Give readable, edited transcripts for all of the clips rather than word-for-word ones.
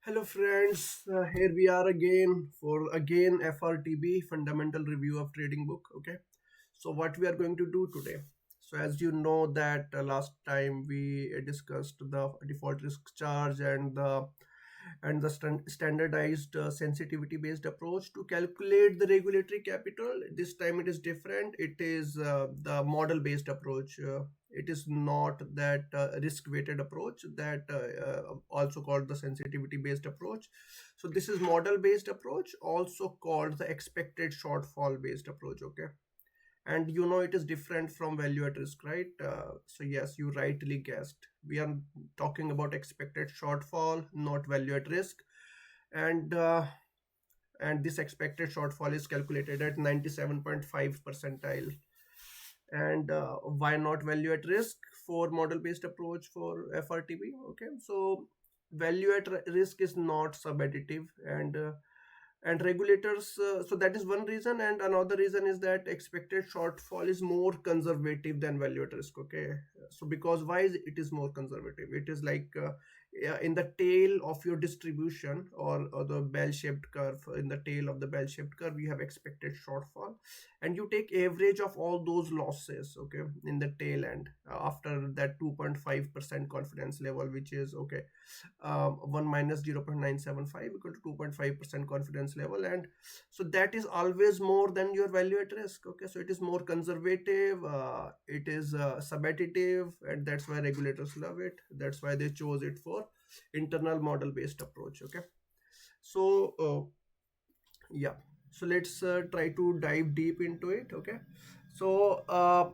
Hello friends, here we are again for FRTB Fundamental Review of Trading Book. Okay, so what we are going to do today? So as you know that last time we discussed the default risk charge and the standardized sensitivity based approach to calculate the regulatory capital. This time it is different. It is the model based approach. It is not that risk weighted approach that also called the sensitivity based approach. So this is model based approach, also called the expected shortfall based approach. Okay, and you know it is different from value at risk, right? So yes, you rightly guessed, we are talking about expected shortfall, not value at risk. And uh, and this expected shortfall is calculated at 97.5 percentile. And why not value at risk for model based approach for FRTB? Okay, so value at risk is not subadditive, and regulators, so that is one reason, and another reason is that expected shortfall is more conservative than value at risk. Okay, so because why is it is more conservative? It is like yeah, in the tail of your distribution, or the bell shaped curve, in the tail of the bell shaped curve you have expected shortfall, and you take average of all those losses, okay, in the tail end, after that 2.5% confidence level, which is okay, 1 minus 0.975 equal to 2.5% confidence level. And so that is always more than your value at risk. Okay, so it is more conservative, it is subadditive, and that's why regulators love it. That's why they chose it for internal model based approach. Okay, so yeah, so let's try to dive deep into it. Okay, so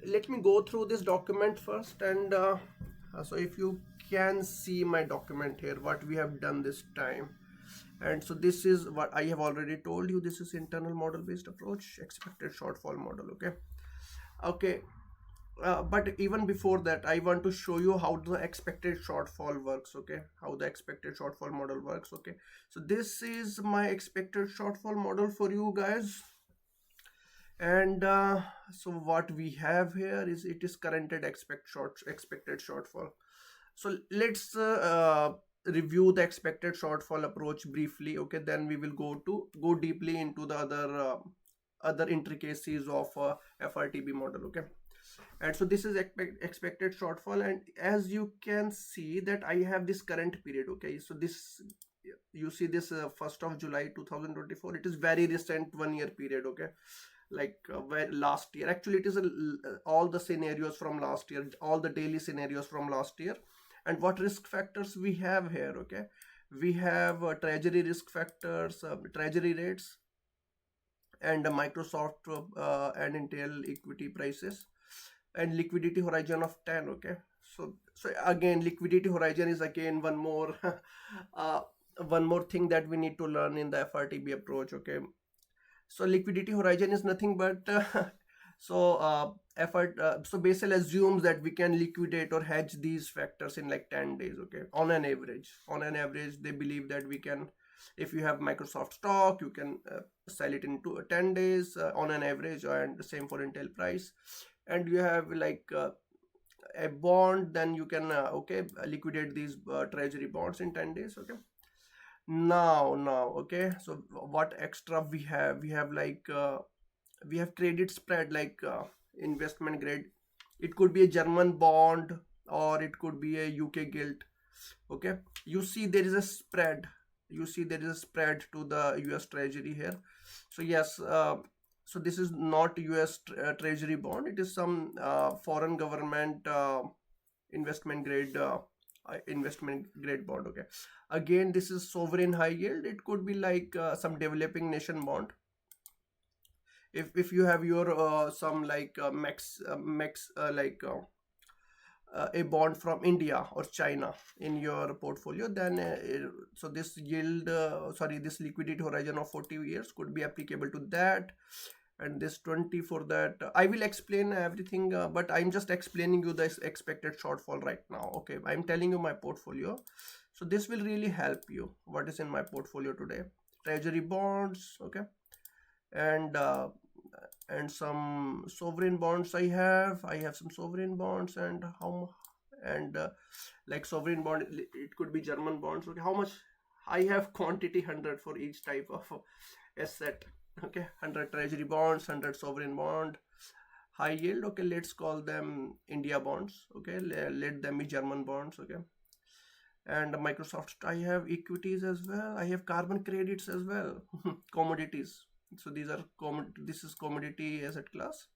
let me go through this document first, and so if you can see my document here, what we have done this time. And so this is what I have already told you. This is internal model based approach, expected shortfall model. Okay, okay, but even before that, I want to show you how the expected shortfall works. Okay, how the expected shortfall model works. Okay, so this is my expected shortfall model for you guys. And so what we have here is, it is currented expected shortfall. So let's review the expected shortfall approach briefly. Okay, then we will go deeply into the other intricacies of FRTB model. Okay, and so this is expected shortfall, and as you can see that I have this current period. Okay, so this, you see this 1st of July 2024, it is very recent 1 year period. Okay, like where last year, actually it is all the scenarios from last year, all the daily scenarios from last year. And what risk factors we have here? Okay, we have treasury risk factors, treasury rates, and Microsoft and Intel equity prices, and liquidity horizon of 10. Okay, so again, liquidity horizon is again one more uh, one more thing that we need to learn in the FRTB approach. Okay, so liquidity horizon is nothing but so so Basel assumes that we can liquidate or hedge these factors in like 10 days. Okay, on an average they believe that we can, if you have Microsoft stock, you can sell it into 10 days on an average, and the same for Intel price. And you have like a bond, then you can okay, liquidate these treasury bonds in 10 days. Okay, now okay, so what extra we have like we have credit spread, like investment grade. It could be a German bond, or it could be a UK gilt. Okay, you see there is a spread, to the US treasury here. So yes, so this is not US treasury bond, it is some foreign government investment grade bond. Okay, again, this is sovereign high yield. It could be like some developing nation bond. If you have your some like max like a bond from India or China in your portfolio, then so this yield, sorry, this liquidity horizon of 40 years could be applicable to that. And this 20 for that, I will explain everything, but I'm just explaining you this expected shortfall right now. Okay, I'm telling you my portfolio, so this will really help you. What is in my portfolio today? Treasury bonds. Okay, and some sovereign bonds. I have some sovereign bonds, and like sovereign bond, it could be German bonds. Okay, how much I have quantity 100 for each type of asset. Okay, 100 treasury bonds, 100 sovereign bond, high yield. Okay, let's call them India bonds. Okay, let them be German bonds. Okay, and Microsoft. I have equities as well. I have carbon credits as well. Commodities. So these are this is commodity asset class.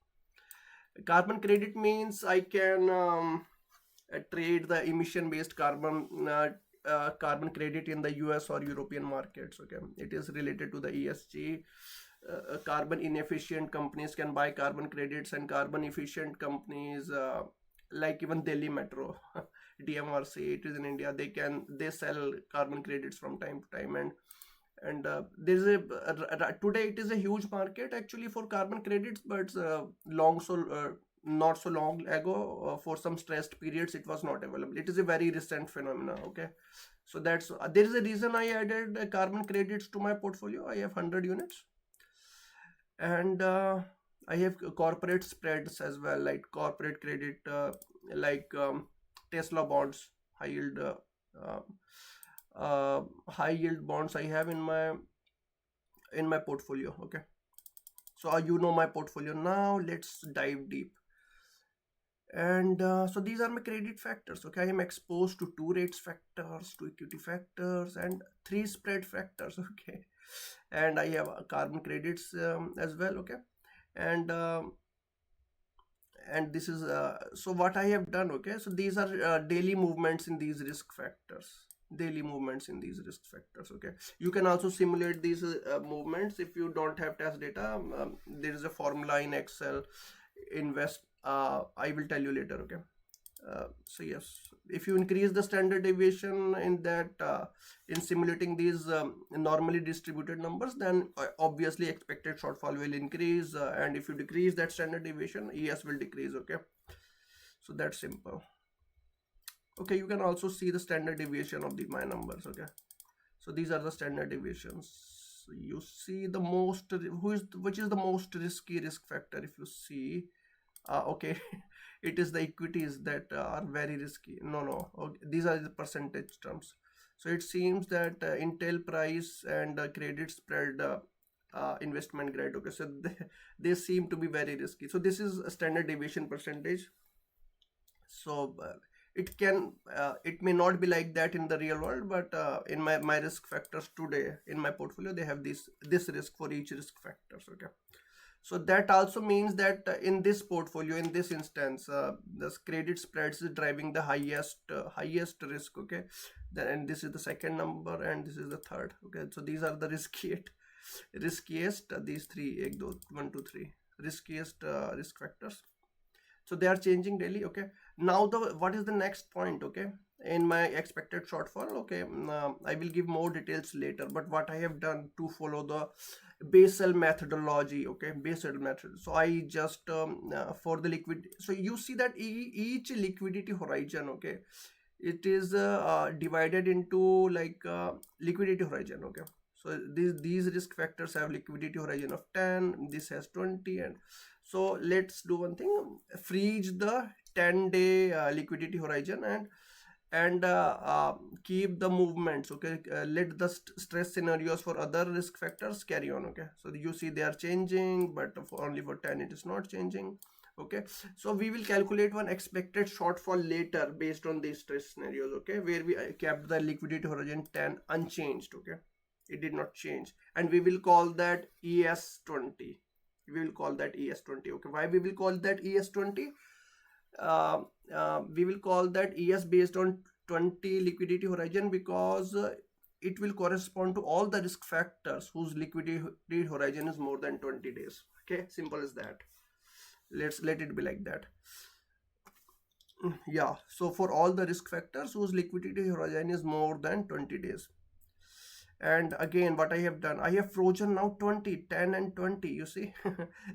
Carbon credit means I can trade the emission based carbon credit in the US or European markets. Okay, it is related to the ESG. Carbon inefficient companies can buy carbon credits, and carbon efficient companies like even Delhi Metro, DMRC, it is in India. They sell carbon credits from time to time, and there's today it is a huge market actually for carbon credits, but not so long ago, for some stressed periods, it was not available. It is a very recent phenomena. Okay, so that's there is a reason I added carbon credits to my portfolio. I have 100 units, and I have corporate spreads as well, like corporate credit, like Tesla bonds, high yield. Uh, High yield bonds I have in my portfolio. Okay, so you know my portfolio. Now let's dive deep. And so these are my credit factors. Okay, I am exposed to two rates factors, two equity factors, and three spread factors. Okay, and I have carbon credits as well. Okay, and this is so what I have done. Okay, so these are daily movements in these risk factors. Daily movements in these risk factors. Okay, you can also simulate these movements if you don't have test data. There is a formula in Excel. Invest. I will tell you later. Okay. So yes, if you increase the standard deviation in that in simulating these normally distributed numbers, then obviously expected shortfall will increase, and if you decrease that standard deviation, ES will decrease. Okay, so that's simple. Okay, you can also see the standard deviation of my numbers. Okay, so these are the standard deviations. You see the most, which is the most risky risk factor. If you see, okay, it is the equities that are very risky. No, okay, these are the percentage terms. So it seems that Intel price and credit spread, investment grade. Okay, so they seem to be very risky. So this is a standard deviation percentage. So it may not be like that in the real world, but in my risk factors today in my portfolio, they have this risk for each risk factors. Okay, so that also means that in this portfolio, in this instance, the credit spreads is driving the highest risk. Okay, and this is the second number, and this is the third. Okay, so these are the riskiest these three, 1 2 3 riskiest risk factors. So they are changing daily. Okay, now what is the next point? Okay, in my expected shortfall. Okay, I will give more details later, but what I have done to follow the Basel methodology. Okay, Basel method. So I just for the liquid, so you see that each liquidity horizon. Okay, it is divided into like liquidity horizon. Okay, so these risk factors have liquidity horizon of 10, this has 20, and so let's do one thing, freeze the 10-day liquidity horizon, and keep the movements. Okay, let the stress scenarios for other risk factors carry on. Okay, so you see they are changing, but only for 10 it is not changing. Okay, so we will calculate one expected shortfall later based on these stress scenarios. Okay, where we kept the liquidity horizon 10 unchanged. Okay, it did not change, and we will call that ES20. We will call that ES20. Okay, why we will call that ES20? We will call that ES based on 20 liquidity horizon, because it will correspond to all the risk factors whose liquidity horizon is more than 20 days. Okay, simple as that. Let it be like that. Yeah, so for all the risk factors whose liquidity horizon is more than 20 days. And again, what I have done, I have frozen now 20, 10 and 20. You see,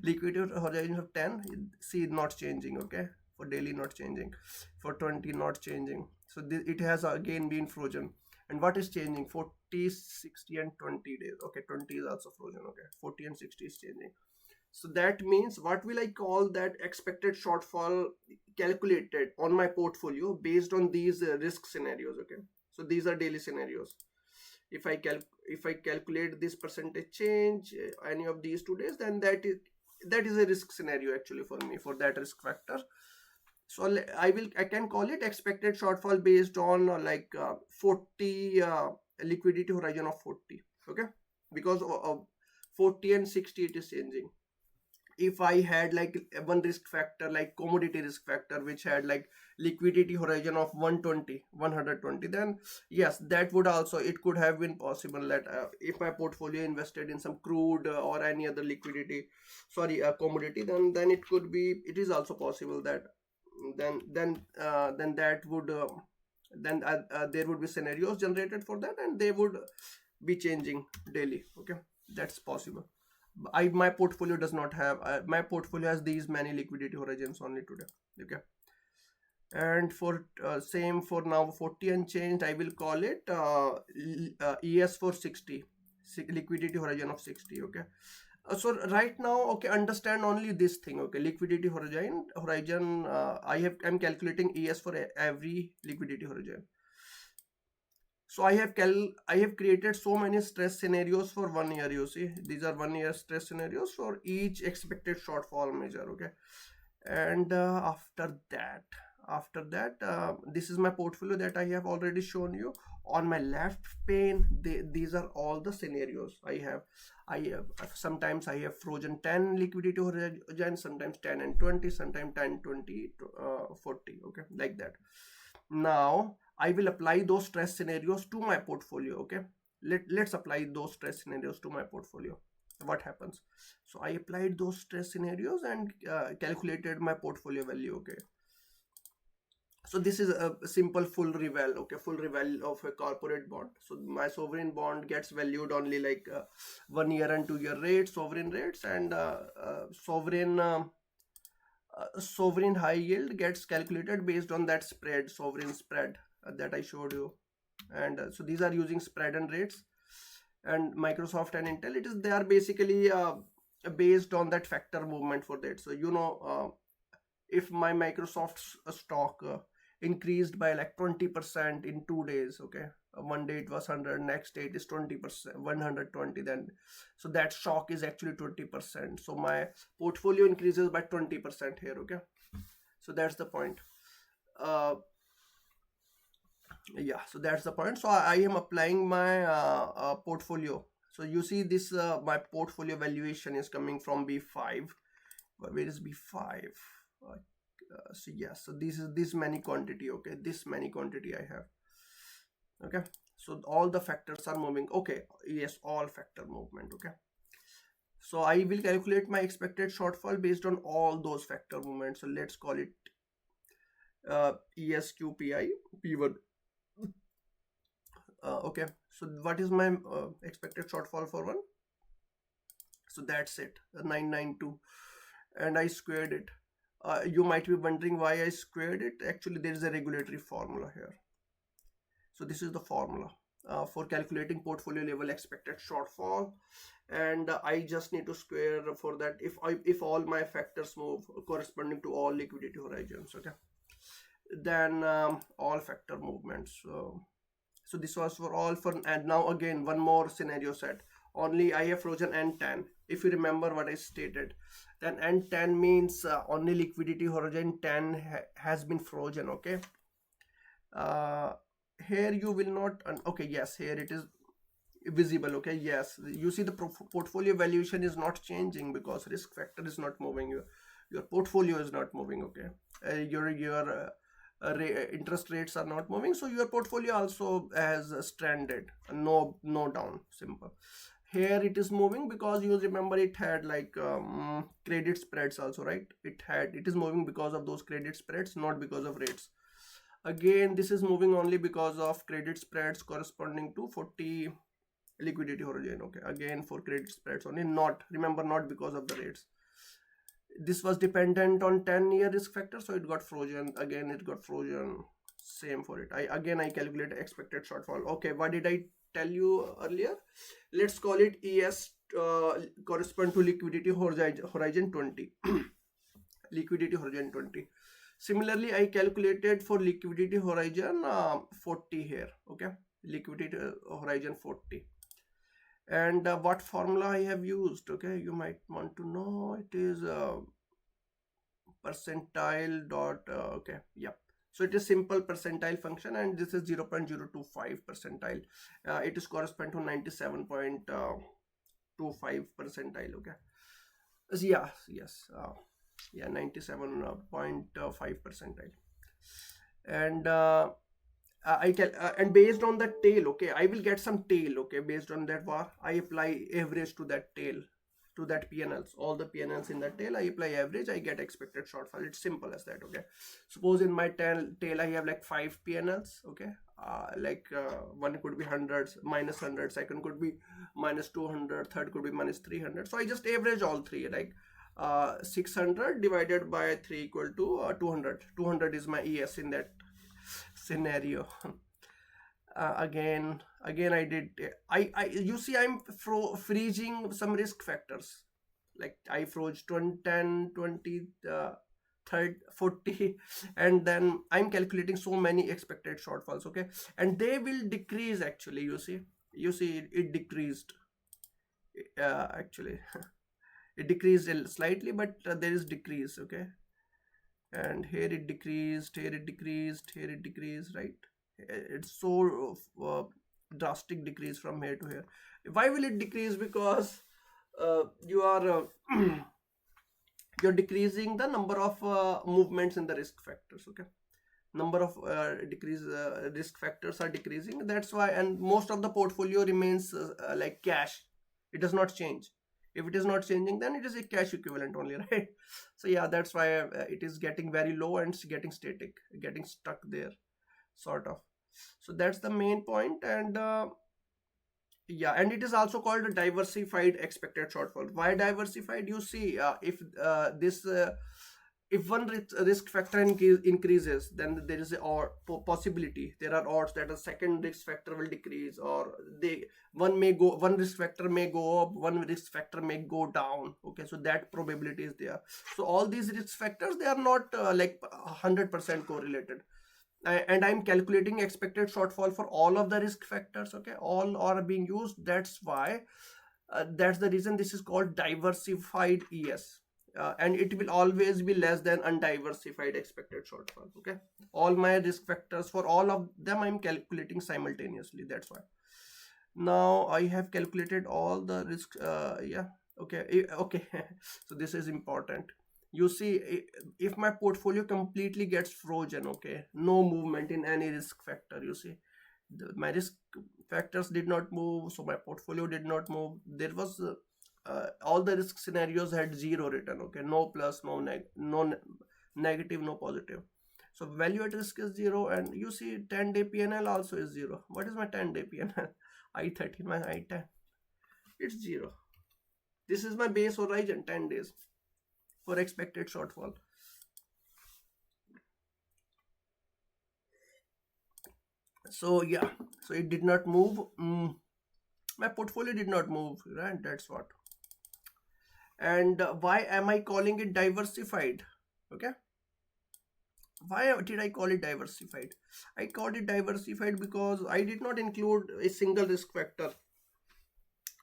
liquidity horizon of 10, see, not changing. Okay, for daily not changing, for 20 not changing. So it has again been frozen. And what is changing? 40, 60 and 20 days. Okay, 20 is also frozen. Okay, 40 and 60 is changing. So that means, what will I call that expected shortfall calculated on my portfolio based on these risk scenarios. Okay, so these are daily scenarios. if I calculate this percentage change any of these 2 days, then that is a risk scenario actually for me for that risk factor. So I can call it expected shortfall based on 40 liquidity horizon of 40. Okay, because of 40 and 60 it is changing. If I had like one risk factor like commodity risk factor which had like liquidity horizon of 120, then yes, that would also, it could have been possible that if my portfolio invested in some crude or any other liquidity, sorry, commodity, then it is also possible that then that would then there would be scenarios generated for that and they would be changing daily. Okay, that's possible. My portfolio does not have, my portfolio has these many liquidity horizons only today. Okay, and for same for now 40 unchanged, I will call it ES for 60, liquidity horizon of 60. Okay, so right now, okay, understand only this thing. Okay, liquidity horizon I'm calculating ES for every liquidity horizon. So I have created so many stress scenarios for 1 year. You see, these are 1 year stress scenarios for each expected shortfall measure. Okay, and after that, this is my portfolio that I have already shown you. On my left pane, these are all the scenarios I have. Sometimes I have frozen 10 liquidity horizon, sometimes 10 and 20, sometimes 10, 20, 40. Okay, like that. Now I will apply those stress scenarios to my portfolio. Okay, let's apply those stress scenarios to my portfolio. What happens? So I applied those stress scenarios and calculated my portfolio value. Okay, so this is a simple full reval. Okay, full reval of a corporate bond. So my sovereign bond gets valued only like 1 year and 2 year rates, sovereign rates, and sovereign high yield gets calculated based on that spread, sovereign spread that I showed you. And so these are using spread and rates. And Microsoft and Intel, they are basically based on that factor movement for that. So if my Microsoft stock increased by like 20% in 2 days, okay, one day it was 100, next day it is 20%, 120, then so that shock is actually 20%. So my portfolio increases by 20% here. Okay, so that's the point. Yeah, so that's the point. So I am applying my portfolio. So you see this my portfolio valuation is coming from B5. Where is B5? So yes, so this many quantity. Okay, this many quantity I have. Okay, so all the factors are moving. Okay, yes, all factor movement. Okay, so I will calculate my expected shortfall based on all those factor movements. So let's call it ESQPI P1. Okay, so what is my expected shortfall for one? So that's it, 992, and I squared it. You might be wondering why I squared it. Actually, there is a regulatory formula here. So this is the formula for calculating portfolio level expected shortfall, and I just need to square for that if all my factors move corresponding to all liquidity horizons. Okay, then all factor movements. So this was for all for, and now again one more scenario set. Only I have frozen N10. If you remember what I stated, then N10 means only liquidity horizon 10 has been frozen. Okay, here you will not, okay, yes, here it is visible. Okay, yes, you see the portfolio valuation is not changing because risk factor is not moving, your portfolio is not moving. Okay, your interest rates are not moving, so your portfolio also has stranded, no down, simple. Here it is moving because you remember it had like credit spreads also, right? It is moving because of those credit spreads, not because of rates. Again, this is moving only because of credit spreads corresponding to 40 liquidity horizon. Okay, again for credit spreads only, not, remember, not because of the rates. This was dependent on 10-year risk factor, so it got frozen. Again, it got frozen. Same for it. I calculate expected shortfall. Okay, what did I tell you earlier? Let's call it ES correspond to liquidity horizon 20. Liquidity horizon 20. Similarly, I calculated for liquidity horizon 40 here. Okay, liquidity horizon 40. And what formula I have used, okay, you might want to know. It is percentile dot okay, yeah. So it is simple percentile function, and this is 0.025 percentile. It is correspond to 97.25 percentile. Okay. Yeah, yes, yeah, 97.5 percentile. And I can and based on the tail, okay, I will get some tail. Okay, based on that var, I apply average to that tail, to that PNLs, all the PNLs in that tail. I apply average, I get expected shortfall. It's simple as that. Okay, suppose in my tail I have like 5 PNLs. Okay, one could be hundreds, minus 100, second could be minus 200, third could be minus 300. So I just average all three, like 600 divided by 3 equal to 200. 200 is my ES in that scenario. Again I did, I you see I'm freezing some risk factors, like I froze 20, 10, 20, 30, 40, and then I'm calculating so many expected shortfalls. Okay, and they will decrease. Actually, you see it decreased, actually. It decreased slightly, but there is decrease. Okay, and here it decreased, here it decreased, here it decreased, right? It's so drastic decrease from here to here. Why will it decrease? Because you are you're decreasing the number of movements in the risk factors. Okay, number of risk factors are decreasing, that's why. And most of the portfolio remains like cash, it does not change. If it is not changing, then it is a cash equivalent only, right? So yeah, that's why it is getting very low and it's getting static, getting stuck there, sort of. So that's the main point. And yeah, and it is also called a diversified expected shortfall. Why diversified? You see, if one risk factor increases, then there is a or possibility, there are odds that a second risk factor will decrease, or one risk factor may go up, one risk factor may go down. Okay, so that probability is there. So all these risk factors, they are not like 100% correlated. And I'm calculating expected shortfall for all of the risk factors. Okay, all are being used. That's why that's the reason this is called diversified ES. And it will always be less than undiversified expected shortfall. Okay, all my risk factors, for all of them I'm calculating simultaneously. That's why now I have calculated all the risks. Yeah, okay, okay. So this is important. You see, if my portfolio completely gets frozen, okay, no movement in any risk factor, you see, my risk factors did not move, so my portfolio did not move. There was all the risk scenarios had zero return. Okay, no plus, no negative, no positive. So value at risk is zero. And you see 10-day PNL also is zero. What is my 10-day PNL? I13, my I10, it's zero. This is my base horizon, 10 days for expected shortfall. So yeah, so it did not move. My portfolio did not move, right? That's what. And why am I calling it diversified? Okay, why did I call it diversified? I called it diversified because I did not include a single risk factor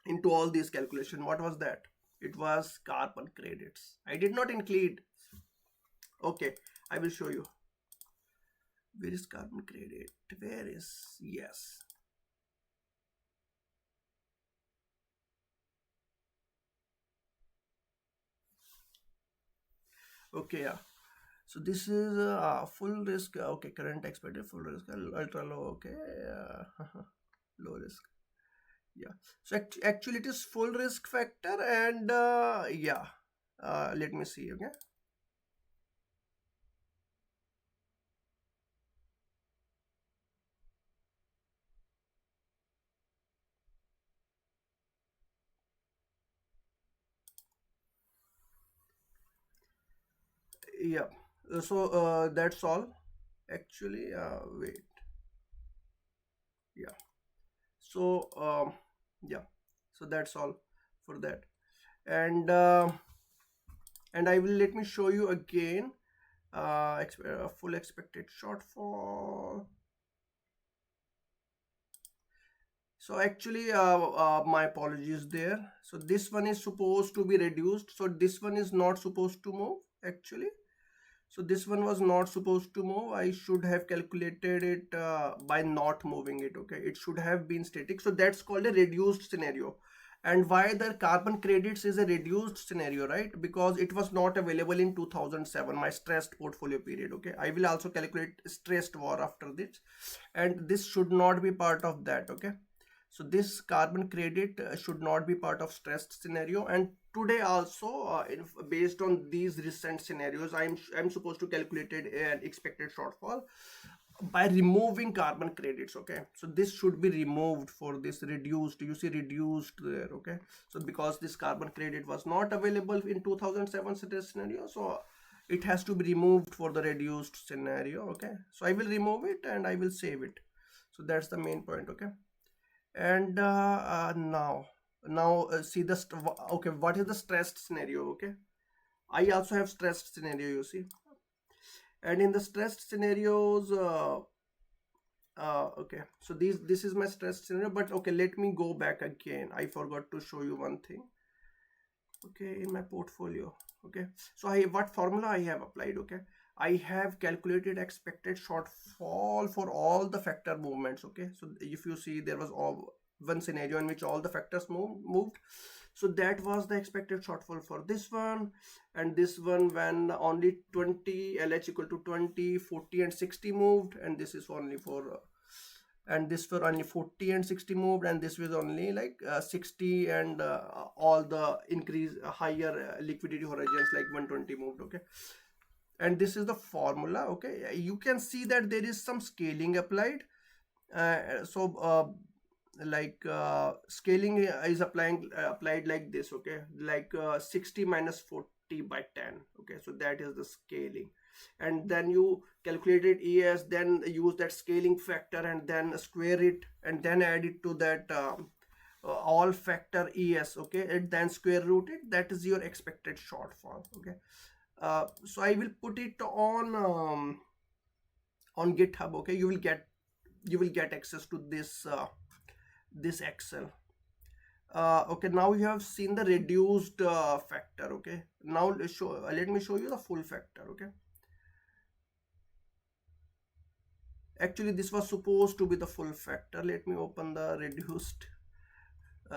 into all these calculations. What was that? It was carbon credits. I did not include. Okay, I will show you. Where is carbon credit? Where is, yes. Okay, yeah. So this is full risk. Okay, current expected, full risk, ultra low. Okay, low risk. Yeah. So actually it is full risk factor. And yeah, let me see. Okay. Yeah, so that's all. Actually, wait. Yeah, so yeah, so that's all for that. And I will, let me show you again full expected shortfall. So actually, my apologies there. So this one is supposed to be reduced, so this one is not supposed to move actually. So this one was not supposed to move. I should have calculated it by not moving it. Okay, it should have been static. So that's called a reduced scenario. And why the carbon credits is a reduced scenario, right? Because it was not available in 2007, my stressed portfolio period. Okay, I will also calculate stressed war after this, and this should not be part of that. Okay, so this carbon credit should not be part of stressed scenario. And today also, based on these recent scenarios, I'm supposed to calculate an expected shortfall by removing carbon credits. Okay, so this should be removed for this reduced, you see reduced there. Okay, so because this carbon credit was not available in 2007 scenario, so it has to be removed for the reduced scenario. Okay, so I will remove it and I will save it. So that's the main point. Okay, and now see the okay, what is the stressed scenario? Okay, I also have stressed scenario, you see. And in the stressed scenarios, okay, so this is my stressed scenario. But okay, let me go back again, I forgot to show you one thing. Okay, in my portfolio. Okay, so what formula I have applied? Okay, I have calculated expected shortfall for all the factor movements. Okay, so if you see, there was one scenario in which all the factors moved. So that was the expected shortfall for this one. And this one, when only 20 LH equal to 20, 40 and 60 moved, and this is only for and this for only 40 and 60 moved, and this was only like 60 and all the increase higher liquidity horizons like 120 moved. Okay, and this is the formula. Okay, you can see that there is some scaling applied. Scaling is applied like this. Okay, like 60 minus 40 by 10. Okay, so that is the scaling. And then you calculated ES, then use that scaling factor and then square it and then add it to that all factor ES. Okay, and then square root it. That is your expected shortfall. Okay, so I will put it on GitHub. Okay, you will get access to this Excel. Okay, now you have seen the reduced factor. Okay, now let me show you the full factor. Okay, actually this was supposed to be the full factor. Let me open the reduced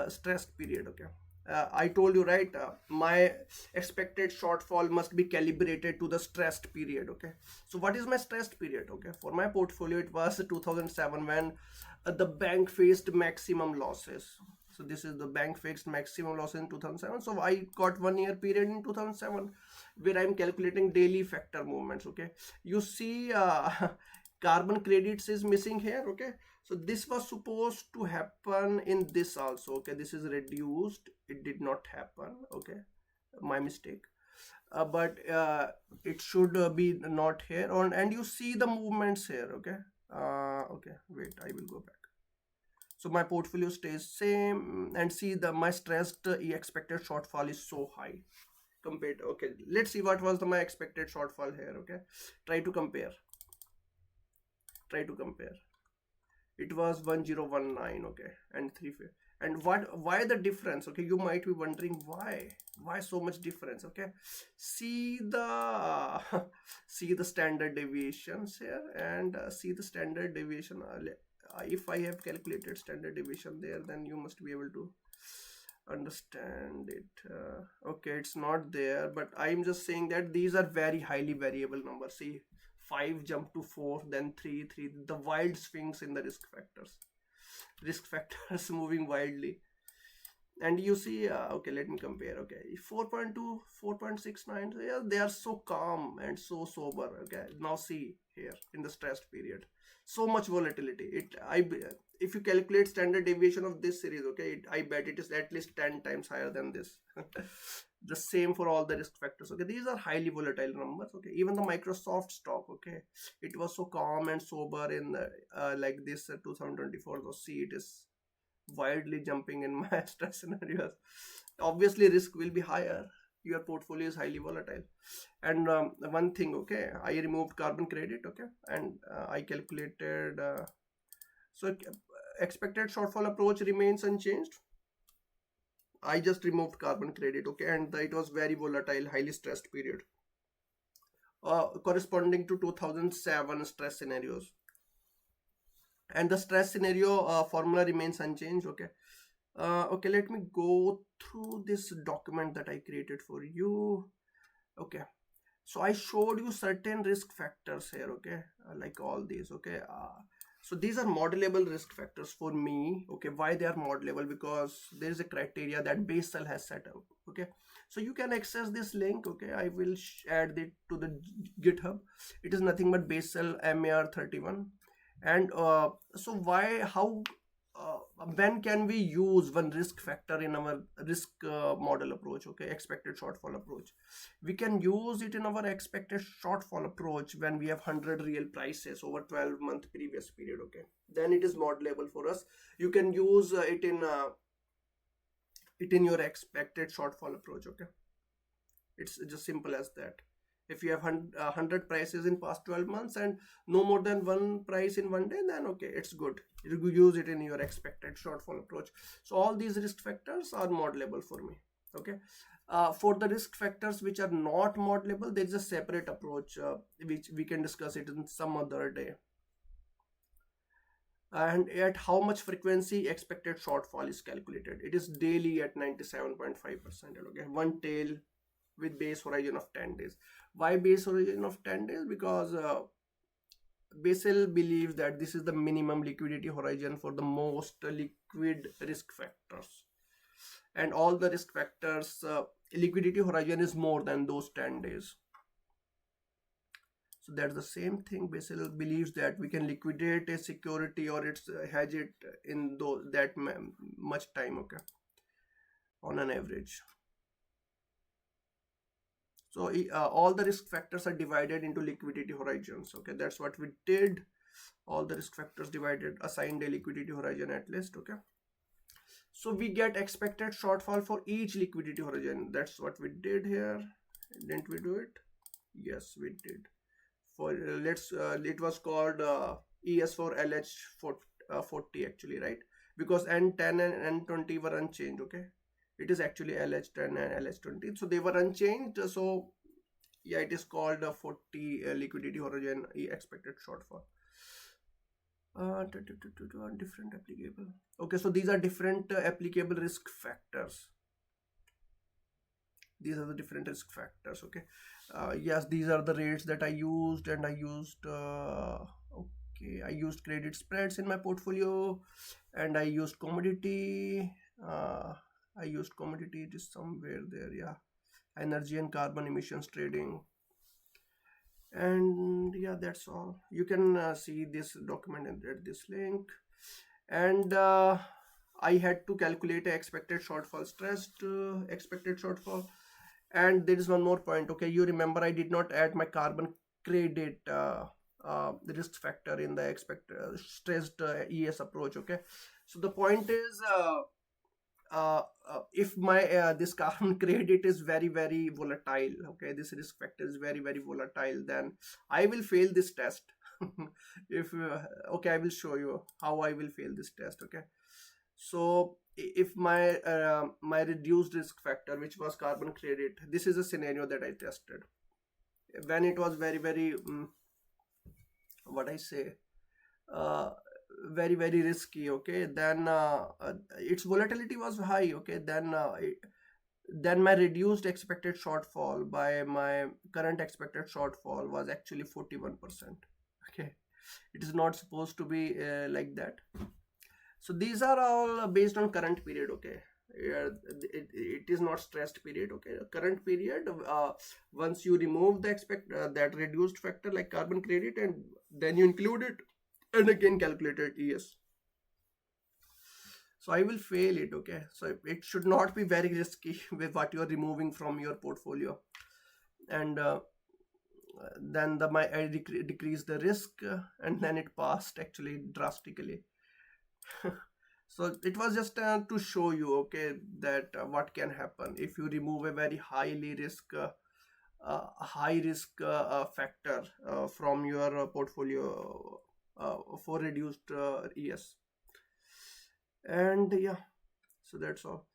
stressed period. Okay, I told you, right, my expected shortfall must be calibrated to the stressed period. Okay, so what is my stressed period? Okay, for my portfolio it was 2007, when the bank faced maximum losses. So this is the bank faced maximum loss in 2007. So I got 1 year period in 2007 where I'm calculating daily factor movements. Okay, you see carbon credits is missing here. Okay, so this was supposed to happen in this also. Okay, this is reduced, it did not happen. Okay, my mistake. But it should be not here on, and you see the movements here. Okay, okay, wait, I will go back. So my portfolio stays same, and see the my stressed expected shortfall is so high compared. Okay, let's see what was my expected shortfall here. Okay, try to compare. It was 1019. Okay, and 3. And why the difference? Okay, you might be wondering why so much difference. Okay, see the see the standard deviations here, and see the standard deviation. If I have calculated standard deviation there, then you must be able to understand it. Okay, it's not there, but I'm just saying that these are very highly variable numbers. See, 5 jump to 4, then 3, the wild swings in the risk factors moving wildly. And you see, okay, let me compare. Okay, 4.2, 4.69, yeah, they are so calm and so sober. Okay, now see here in the stressed period, so much volatility. If you calculate standard deviation of this series, okay, I bet it is at least 10 times higher than this. The same for all the risk factors. Okay, these are highly volatile numbers. Okay, even the Microsoft stock, okay, it was so calm and sober in like this 2024. So see, it is wildly jumping in my stress scenarios. Obviously risk will be higher, your portfolio is highly volatile. And one thing, okay, I removed carbon credit. Okay, and I calculated so expected shortfall approach remains unchanged. I just removed carbon credit, okay, and it was very volatile, highly stressed period, corresponding to 2007 stress scenarios. And the stress scenario formula remains unchanged, okay. Okay, let me go through this document that I created for you. Okay, so I showed you certain risk factors here, okay, like all these, okay. So these are modelable risk factors for me, okay. Why they are modelable? Because there is a criteria that Basel has set up, okay. So you can access this link, okay. I will add it to the GitHub. It is nothing but Basel MAR 31. And so why, how, uh, when can we use one risk factor in our risk model approach, okay, expected shortfall approach? We can use it in our expected shortfall approach when we have 100 real prices over 12-month previous period, okay. Then it is modelable for us. You can use it in your expected shortfall approach, okay. It's just simple as that. If you have 100 prices in past 12 months and no more than one price in one day, then okay, it's good. You use it in your expected shortfall approach. So all these risk factors are modelable for me, okay. For the risk factors which are not modelable, there is a separate approach which we can discuss it in some other day. And at how much frequency expected shortfall is calculated? It is daily at 97.5%, okay. One tail with base horizon of 10 days. Why base horizon of 10 days? Because Basel believes that this is the minimum liquidity horizon for the most liquid risk factors, and all the risk factors liquidity horizon is more than those 10 days. So that's the same thing. Basel believes that we can liquidate a security or it's hedge it in that much time, okay, on an average. So all the risk factors are divided into liquidity horizons, okay. That's what we did. All the risk factors divided, assigned a liquidity horizon at least, okay. So we get expected shortfall for each liquidity horizon. That's what we did here. Didn't we do it? Yes, we did. For it was called ES for LH 40 actually, right? Because N10 and N20 were unchanged, okay. It is actually LH10 and LH20, so they were unchanged. So yeah, it is called a 40 liquidity horizon expected shortfall. Different applicable. Okay, so these are different applicable risk factors. These are the different risk factors, okay. Yes, these are the rates that I used, and I used okay, I used credit spreads in my portfolio, and I used commodity. I used commodity, it is somewhere there, yeah. Energy and carbon emissions trading. And yeah, that's all. You can see this document and read this link. And I had to calculate a expected shortfall, stressed expected shortfall. And there is one more point, okay. You remember I did not add my carbon credit risk factor in the stressed ES approach, okay. So the point is if my this carbon credit is very very volatile, okay, this risk factor is very very volatile, then I will fail this test. If okay, I will show you how I will fail this test, okay. So if my reduced risk factor, which was carbon credit, this is a scenario that I tested when it was very very what I say uh, very very risky, okay. Then its volatility was high, okay. Then my reduced expected shortfall by my current expected shortfall was actually 41%, okay. It is not supposed to be like that. So these are all based on current period, okay. It is not stressed period, okay. Current period, once you remove the that reduced factor like carbon credit, and then you include it and again calculated ES. So I will fail it, okay. So it should not be very risky with what you are removing from your portfolio. And then I decrease the risk, and then it passed actually drastically. So it was just to show you, okay, that what can happen if you remove a very high risk factor from your portfolio for reduced ES. And yeah, so that's all.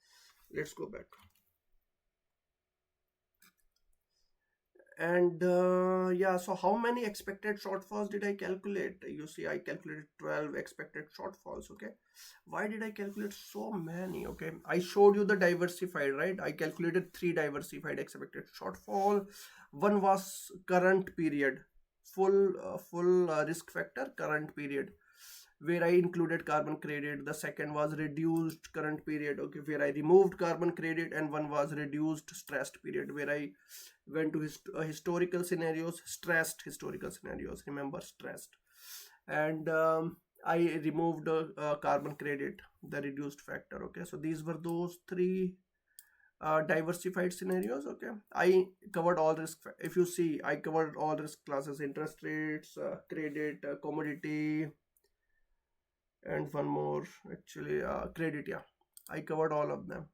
Let's go back. And yeah, so how many expected shortfalls did I calculate? You see, I calculated 12 expected shortfalls. Okay, why did I calculate so many? Okay, I showed you the diversified, right? I calculated three diversified expected shortfall. One was current period, full risk factor current period, where I included carbon credit. The second was reduced current period, okay, where I removed carbon credit. And one was reduced stressed period, where I went to historical scenarios, stressed historical scenarios. Remember, stressed. And I removed carbon credit, the reduced factor. Okay, so these were those three diversified scenarios. Okay, I covered all risk. If you see, I covered all risk classes: interest rates, credit, commodity, and one more, actually, credit. Yeah, I covered all of them.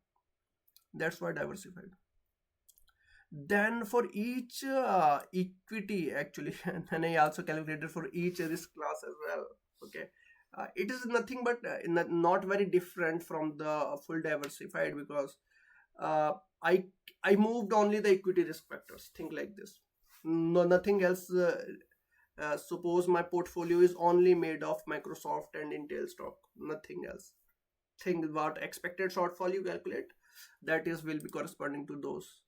That's why diversified. Then for each equity, actually, and I also calculated for each risk class as well. Okay, it is nothing but not very different from the full diversified, because uh, i I moved only the equity risk factors. Think like this. No, nothing else. Suppose my portfolio is only made of Microsoft and Intel stock, nothing else. Think about expected shortfall you calculate, that is will be corresponding to those.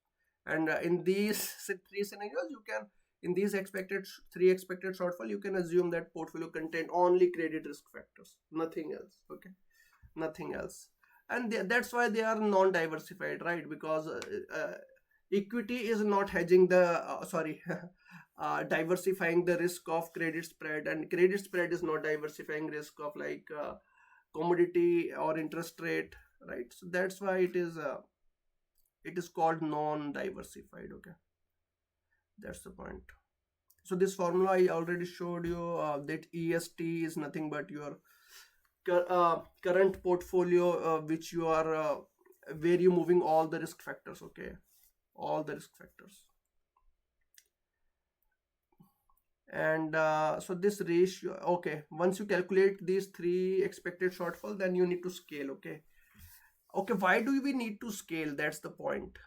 And in these three scenarios, you can, in these three expected shortfall, you can assume that portfolio contain only credit risk factors, nothing else. Okay, nothing else. And that's why they are non-diversified, right? Because equity is not hedging the sorry diversifying the risk of credit spread, and credit spread is not diversifying risk of like commodity or interest rate, right? So that's why it is called non-diversified. Okay, that's the point. So this formula I already showed you, that est is nothing but your current portfolio, which you are where you moving all the risk factors. Okay, all the risk factors. And so this ratio, okay, once you calculate these three expected shortfall, then you need to scale. Okay, okay, why do we need to scale? That's the point.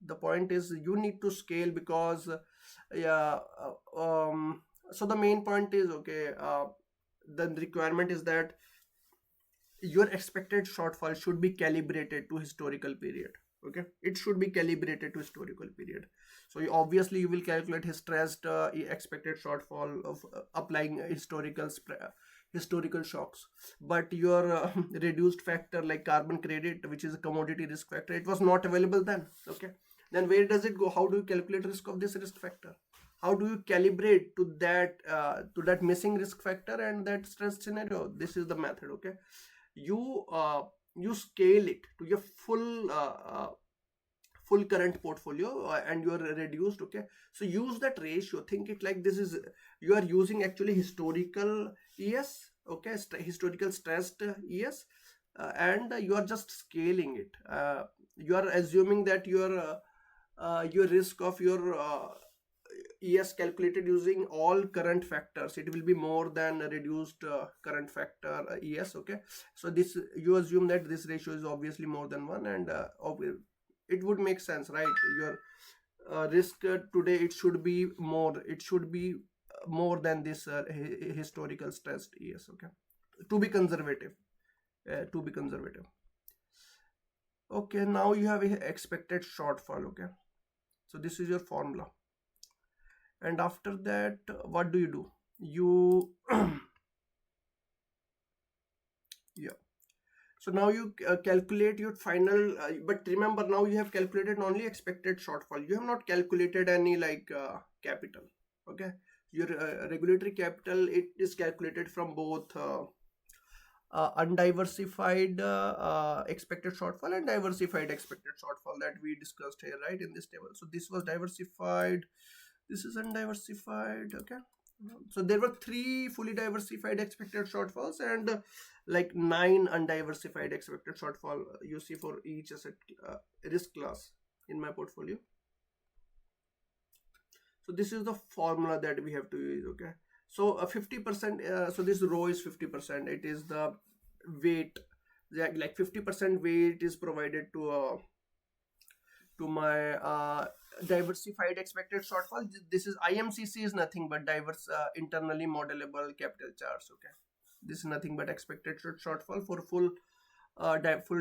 The point is you need to scale because yeah so the main point is, okay, the requirement is that your expected shortfall should be calibrated to historical period. Okay, it should be calibrated to historical period. So obviously you will calculate his stressed expected shortfall of applying historical shocks. But your reduced factor like carbon credit, which is a commodity risk factor, it was not available then. Okay, then where does it go? How do you calculate risk of this risk factor? How do you calibrate to that missing risk factor and that stress scenario? This is the method. Okay, you you scale it to your full current portfolio, and you are reduced. Okay, so use that ratio. Think it like this is, you are using actually historical es. Okay, historical stressed es, and you are just scaling it. You are assuming that your risk of your ES calculated using all current factors, it will be more than a reduced current factor ES. Okay, so this, you assume that this ratio is obviously more than one, and it would make sense, right? Your risk today, it should be more, it should be more than this historical stressed ES. Okay, to be conservative, to be conservative. Okay, now you have a expected shortfall. Okay, so this is your formula. And after that, what do? You yeah, so now you calculate your final, but remember, now you have calculated only expected shortfall. You have not calculated any like capital. Okay, your regulatory capital, it is calculated from both undiversified expected shortfall and diversified expected shortfall that we discussed here, right, in this table. So this was diversified, this is undiversified. Okay, so there were three fully diversified expected shortfalls, and like 9 undiversified expected shortfall you see for each asset risk class in my portfolio. So this is the formula that we have to use. Okay, so 50%, so this row is 50%, it is the weight like 50% weight is provided to my diversified expected shortfall. This is IMCC is nothing but diverse internally modelable capital charge. Okay, this is nothing but expected shortfall for full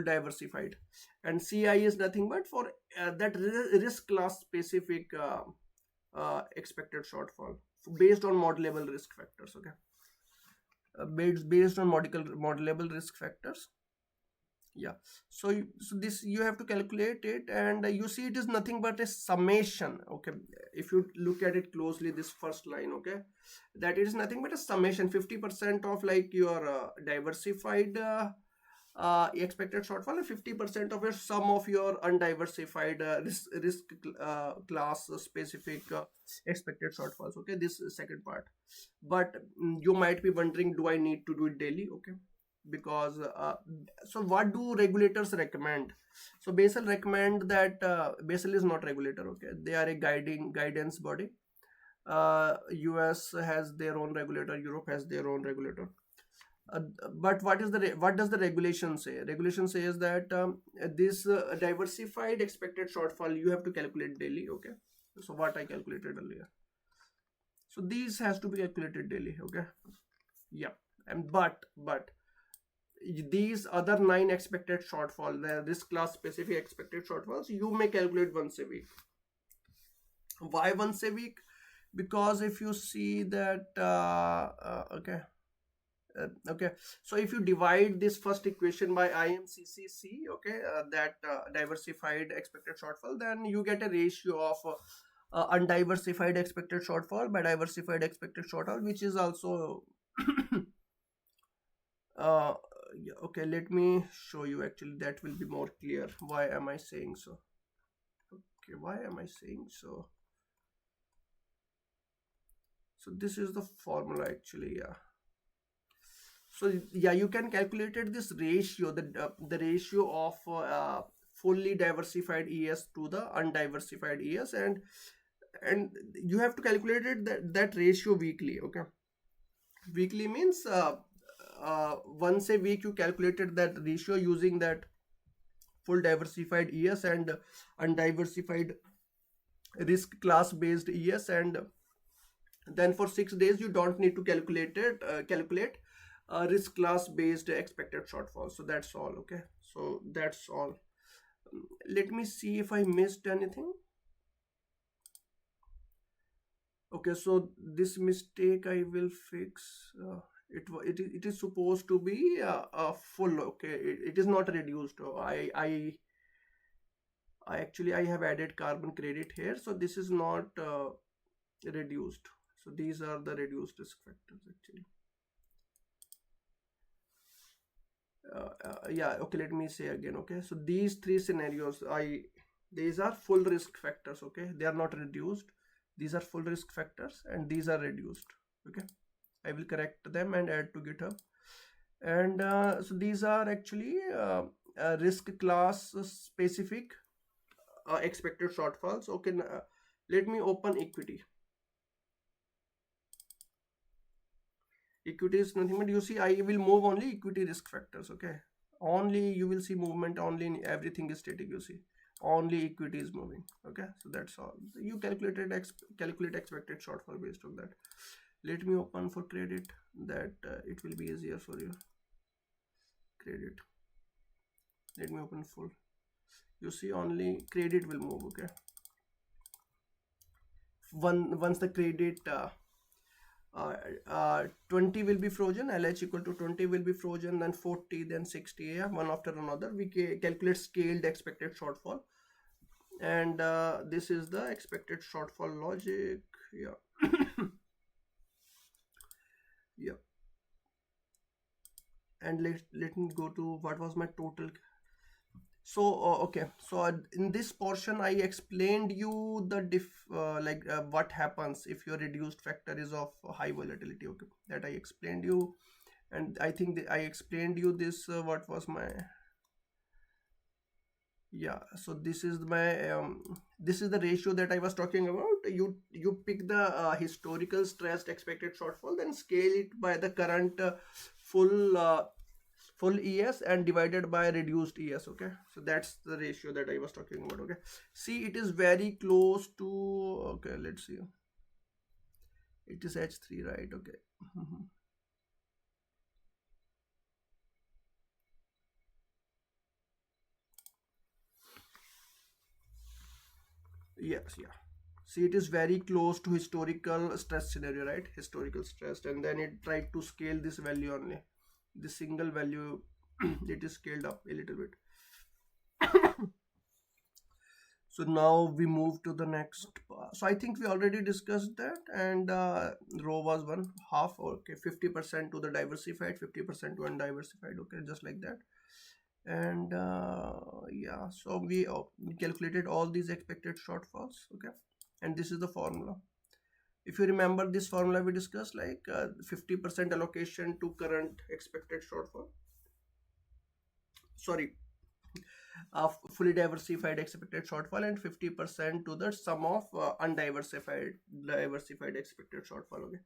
diversified, and CI is nothing but for that risk class specific expected shortfall based on modelable risk factors. Okay, based on modelable risk factors. Yeah, so this you have to calculate it, and you see it is nothing but a summation. Okay, if you look at it closely, this first line, okay, that it is nothing but a summation. 50% of like your diversified expected shortfall, and 50% of your sum of your undiversified risk class specific expected shortfalls. Okay, this is second part. But you might be wondering, do I need to do it daily? Okay, because so what do regulators recommend? So Basel recommend that Basel is not regulator. Okay, they are a guidance body. US has their own regulator, Europe has their own regulator. uh, but what does the regulation say? Regulation says that this diversified expected shortfall you have to calculate daily. Okay, so what I calculated earlier, so these has to be calculated daily. Okay, yeah. And but these other 9 expected shortfall, the risk class specific expected shortfalls, you may calculate once a week. Why once a week? Because if you see that okay, so if you divide this first equation by IMCCC, okay, that diversified expected shortfall, then you get a ratio of undiversified expected shortfall by diversified expected shortfall, which is also uh, yeah, okay, let me show you. Actually, that will be more clear. Why am I saying so? Okay, why am I saying so? So this is the formula actually. Yeah, so yeah, you can calculate it, this ratio, the ratio of fully diversified ES to the undiversified ES, and you have to calculate it, that ratio weekly. Okay, weekly means once a week you calculated that ratio using that full diversified ES and undiversified risk class based ES, and then for 6 days you don't need to calculate risk class based expected shortfall. So that's all. Okay, so that's all. Let me see if I missed anything. Okay, so this mistake I will fix. It is supposed to be full. Okay, it is not reduced. I actually I have added carbon credit here, so this is not reduced. So these are the reduced risk factors actually. Yeah, okay, let me say again. Okay, so these 3 scenarios, these are full risk factors. Okay, they are not reduced. These are full risk factors and these are reduced. Okay, I will correct them and add to GitHub. And so these are actually risk class specific expected shortfalls. Okay, let me open equity. Equity is nothing but, you see, I will move only equity risk factors. Okay, only you will see movement, only in everything is static. You see, only equity is moving. Okay, so that's all. You calculate expected shortfall based on that. Let me open for credit, that it will be easier for you. Credit, let me open full. You see, only credit will move. Okay, once the credit 20 will be frozen, LH equal to 20 will be frozen, then 40, then 60. Yeah, one after another we calculate scaled expected shortfall, and this is the expected shortfall logic. Yeah. Yeah, and let me go to what was my total. So okay, so in this portion I explained you the what happens if your reduced factor is of high volatility. Okay, that I explained you, and I think I explained you this what was my, yeah, so this is my this is the ratio that I was talking about. You pick the historical stressed expected shortfall, then scale it by the current full full ES and divided by reduced ES. Okay, so that's the ratio that I was talking about. Okay, see, it is very close to, okay, let's see, it is H3, right? Okay. Yes, yeah. See, it is very close to historical stress scenario, right? Historical stress, and then it tried to scale this value only. The single value, it is scaled up a little bit. So now we move to the next part. So I think we already discussed that, and row was one half. Okay, 50% to the diversified, 50% to undiversified. Okay, just like that. And yeah, so we calculated all these expected shortfalls. Okay, and this is the formula. If you remember this formula we discussed, like 50% allocation to current expected shortfall. Sorry, fully diversified expected shortfall, and 50% to the sum of undiversified diversified expected shortfall. Okay,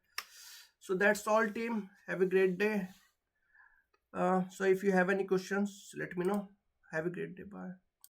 so that's all, team. Have a great day. So if you have any questions, let me know. Have a great day. Bye.